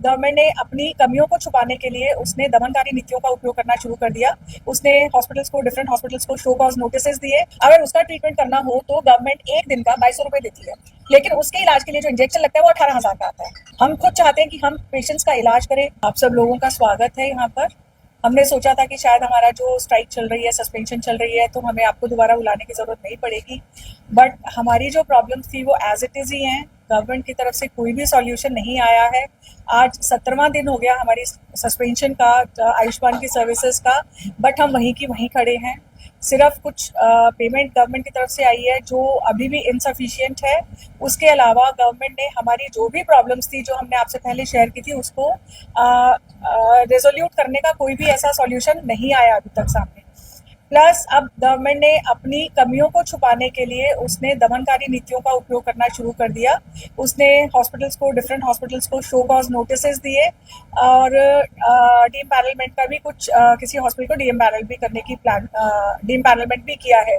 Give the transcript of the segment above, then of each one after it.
Government ने अपनी कमियों को छुपाने के लिए उसने दमनकारी नीतियों का उपयोग करना शुरू कर दिया। उसने डिफरेंट हॉस्पिटल्स को शो कॉज नोटिस दिए। अगर उसका ट्रीटमेंट करना हो तो गवर्नमेंट एक दिन का 2200 रुपए देती है, लेकिन उसके इलाज के लिए जो इंजेक्शन लगता है वो 18,000 का आता है। हम खुद चाहते हैं कि हम पेशेंट्स का इलाज करें। आप सब लोगों का स्वागत है यहाँ पर। हमने सोचा था कि शायद हमारा जो स्ट्राइक चल रही है, सस्पेंशन चल रही है, तो हमें आपको दोबारा बुलाने की जरूरत नहीं पड़ेगी, बट हमारी जो प्रॉब्लम्स थी वो एज इट इज ही हैं। गवर्नमेंट की तरफ से कोई भी सॉल्यूशन नहीं आया है। आज 17वां दिन हो गया हमारी सस्पेंशन का, आयुष्मान की सर्विसेज का, बट हम वहीं की वहीं खड़े हैं। सिर्फ कुछ पेमेंट गवर्नमेंट की तरफ से आई है जो अभी भी इनसफिशिएंट है। उसके अलावा गवर्नमेंट ने हमारी जो भी प्रॉब्लम्स थी, जो हमने आपसे पहले शेयर की थी, उसको रिजोल्यूट करने का कोई भी ऐसा सॉल्यूशन नहीं आया अभी तक सामने। प्लस अब गवर्नमेंट ने अपनी कमियों को छुपाने के लिए उसने दमनकारी नीतियों का उपयोग करना शुरू कर दिया। उसने डिफरेंट हॉस्पिटल्स को शो कॉज नोटिस दिए और डीएमपैनलमेंट का भी कुछ किसी हॉस्पिटल को डीएमपैनलमेंट भी किया है।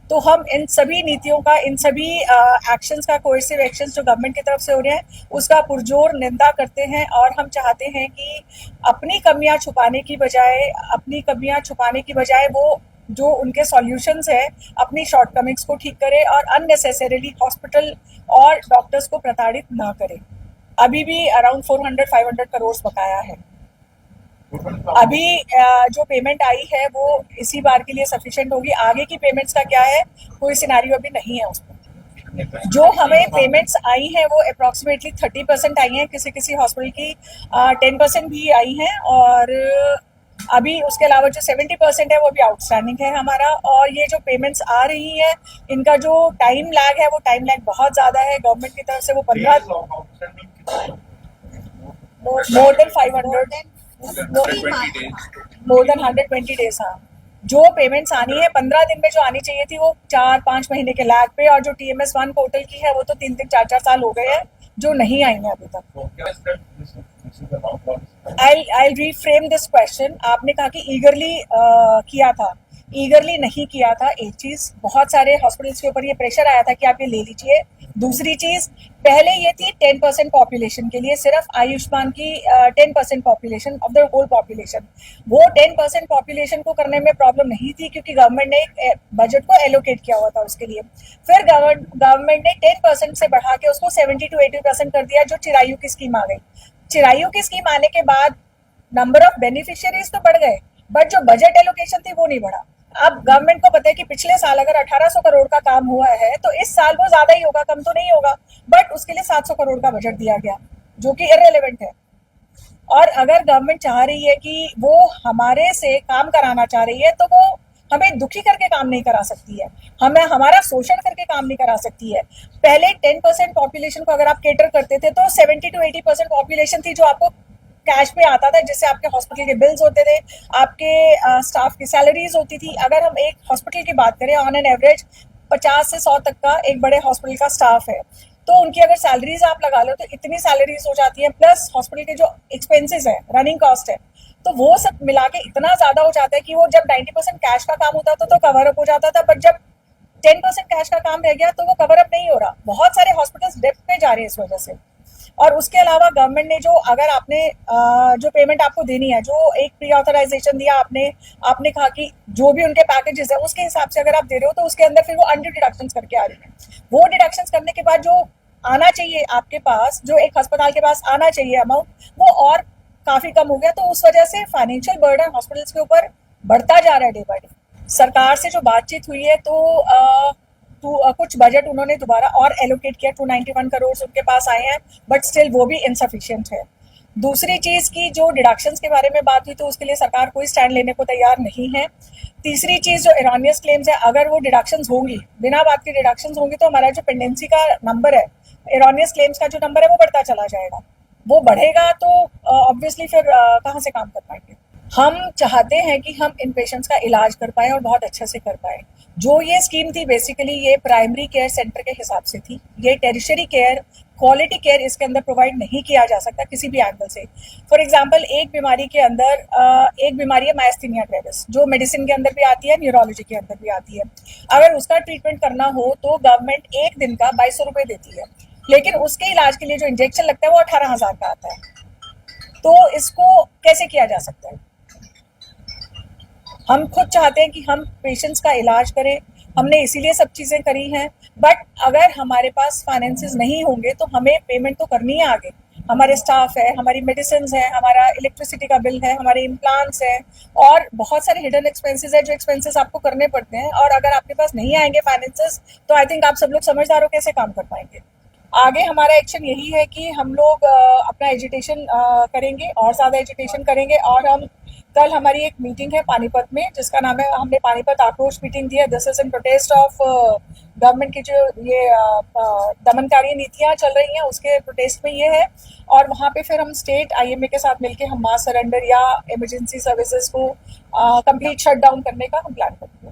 तो हम इन सभी नीतियों का, इन सभी एक्शंस का, कोएर्सिव एक्शंस जो गवर्नमेंट की तरफ से हो रहे हैं, उसका पुरजोर निंदा करते हैं और हम चाहते हैं कि अपनी कमियां छुपाने की बजाय वो जो उनके सॉल्यूशंस है, अपनी शॉर्टकमिंग्स को ठीक करे और अननेसेसरीली हॉस्पिटल और डॉक्टर्स को प्रताड़ित ना करे। अभी भी अराउंड 400-500 करोड़ बकाया है। अभी जो पेमेंट आई है वो इसी बार के लिए सफिशिएंट होगी। आगे की पेमेंट्स का क्या है, कोई सिनेरियो अभी नहीं है उसमें। जो हमें पेमेंट्स आई हैं वो अप्रॉक्सीमेटली 30% आई हैं, किसी किसी हॉस्पिटल की 10% भी आई हैं, और अभी उसके अलावा जो 70% है वो भी आउटस्टैंडिंग है हमारा। और ये जो पेमेंट्स आ रही हैं, इनका जो टाइम लैग है वो टाइम लैग बहुत ज़्यादा है। गवर्नमेंट की तरफ से वो 15 more than 500 more than 120 days. हाँ, जो पेमेंट्स आनी है 15 दिन में जो आनी चाहिए थी वो 4-5 महीने के लैग पे, और जो TMS1 पोर्टल की है वो तो 3-3, 4-4 साल हो गए हैं जो नहीं आई है अभी तक। I'll reframe this question. आपने कहा कि ईगरली किया था, ईगरली नहीं किया था। एक चीज, बहुत सारे हॉस्पिटल्स के ऊपर ये प्रेशर आया था कि आप ये ले लीजिए। दूसरी चीज, पहले ये थी 10% पॉपुलेशन के लिए, सिर्फ आयुष्मान की 10% population of the whole population. वो 10% पॉपुलेशन को करने में प्रॉब्लम नहीं थी क्योंकि गवर्नमेंट ने बजट को एलोकेट किया हुआ था उसके लिए। फिर गवर्नमेंट ने 10% से बढ़ा के उसको 70 to 80% कर दिया, जो चिरायु की स्कीम आ गई। चिरायु की स्कीम आने के बाद नंबर ऑफ बेनिफिशियरीज तो बढ़ गए, बट जो बजट एलोकेशन थी वो नहीं बढ़ा। अब गवर्नमेंट को पता है कि पिछले साल अगर 1800 करोड़ का काम हुआ है तो इस साल वो ज्यादा ही होगा, कम तो नहीं होगा, बट उसके लिए 700 करोड़ का बजट दिया गया जो कि इररिलेवेंट है। और अगर गवर्नमेंट चाह रही है कि वो हमारे से काम कराना चाह रही है तो वो हमें दुखी करके काम नहीं करा सकती है, हमें हमारा शोषण करके काम नहीं करा सकती है। पहले 10% पॉपुलेशन को अगर आप केटर करते थे तो 70 to 80% पॉपुलेशन थी जो आपको कैश पे आता था, जिससे आपके हॉस्पिटल के बिल्स होते थे, आपके स्टाफ की सैलरीज होती थी। अगर हम एक हॉस्पिटल की बात करें, ऑन एन एवरेज 50 से 100 तक का एक बड़े हॉस्पिटल का स्टाफ है, तो उनकी अगर सैलरीज आप लगा लो तो इतनी सैलरीज हो जाती है, प्लस हॉस्पिटल के जो एक्सपेंसेस है, रनिंग कॉस्ट है, तो वो सब मिला के इतना ज्यादा हो जाता है कि वो जब 90% कैश का काम होता था तो कवर अप हो जाता था, बट जब 10% कैश का काम रह गया तो वो कवर अप नहीं हो रहा। बहुत सारे हॉस्पिटल्स डेप्थ पे जा रहे हैं इस वजह से। और उसके अलावा गवर्नमेंट ने जो, अगर आपने जो पेमेंट आपको देनी है, जो एक प्री ऑथराइजेशन दिया आपने कहा कि जो भी उनके पैकेजेस है उसके हिसाब से अगर आप दे रहे हो तो उसके अंदर फिर वो अनड्यू डिडक्शंस करके आ रही है। वो डिडक्शंस करने के बाद जो आना चाहिए आपके पास, जो एक अस्पताल के पास आना चाहिए अमाउंट, वो और काफी कम हो गया। तो उस वजह से फाइनेंशियल बर्डन हॉस्पिटल्स के ऊपर बढ़ता जा रहा है डे बाय डे। सरकार से जो बातचीत हुई है तो कुछ बजट उन्होंने दोबारा और एलोकेट किया, 291 करोड़ उनके पास आए हैं, बट स्टिल वो भी इनसफिशिएंट है। दूसरी चीज की जो डिडक्शंस के बारे में बात हुई तो उसके लिए सरकार कोई स्टैंड लेने को तैयार नहीं है। तीसरी चीज जो एरोनियस क्लेम्स है, अगर वो डिडक्शंस होंगी, बिना बात के डिडक्शंस होंगी, तो हमारा जो पेंडेंसी का नंबर है, एरोनियस क्लेम्स का जो नंबर है वो बढ़ता चला जाएगा। वो बढ़ेगा तो ऑब्वियसली फिर कहाँ से काम कर पाएंगे। हम चाहते हैं कि हम इन पेशेंट्स का इलाज कर पाए और बहुत अच्छे से कर पाए। जो ये स्कीम थी बेसिकली ये प्राइमरी केयर सेंटर के हिसाब से थी, ये टेरिशरी केयर, क्वालिटी केयर इसके अंदर प्रोवाइड नहीं किया जा सकता किसी भी एंगल से। फॉर एग्जांपल, एक बीमारी के अंदर एक बीमारी है मायस्थीनिया ग्रेविस, जो मेडिसिन के अंदर भी आती है, न्यूरोलॉजी के अंदर भी आती है। अगर उसका ट्रीटमेंट करना हो तो गवर्नमेंट एक दिन का 2200 रुपए देती है, लेकिन उसके इलाज के लिए जो इंजेक्शन लगता है वो 18,000 का आता है। इसको कैसे किया जा सकता है? हम खुद चाहते हैं कि हम पेशेंट्स का इलाज करें, हमने इसीलिए सब चीज़ें करी हैं, बट अगर हमारे पास फाइनेंसेस नहीं होंगे तो हमें पेमेंट तो करनी है आगे। हमारे स्टाफ है, हमारी मेडिसिन है, हमारा इलेक्ट्रिसिटी का बिल है, हमारे इम्प्लांट्स हैं और बहुत सारे हिडन एक्सपेंसेस है जो एक्सपेंसेस आपको करने पड़ते हैं, और अगर आपके पास नहीं आएंगे फाइनेंसेस तो आई थिंक आप सब लोग समझदार हो कैसे काम कर पाएंगे। आगे हमारा एक्शन यही है कि हम लोग अपना एजुटेशन करेंगे और ज़्यादा एजुटेशन करेंगे, और हम कल हमारी एक मीटिंग है पानीपत में जिसका नाम है, हमने पानीपत आक्रोश मीटिंग दी है। This is in protest of government की जो ये दमनकारी नीतियां चल रही हैं उसके प्रोटेस्ट में ये है, और वहाँ पे फिर हम स्टेट आईएमए के साथ मिलके हम मास सरेंडर या इमरजेंसी सर्विसेज को कंप्लीट शट डाउन करने का हम प्लान करते हैं।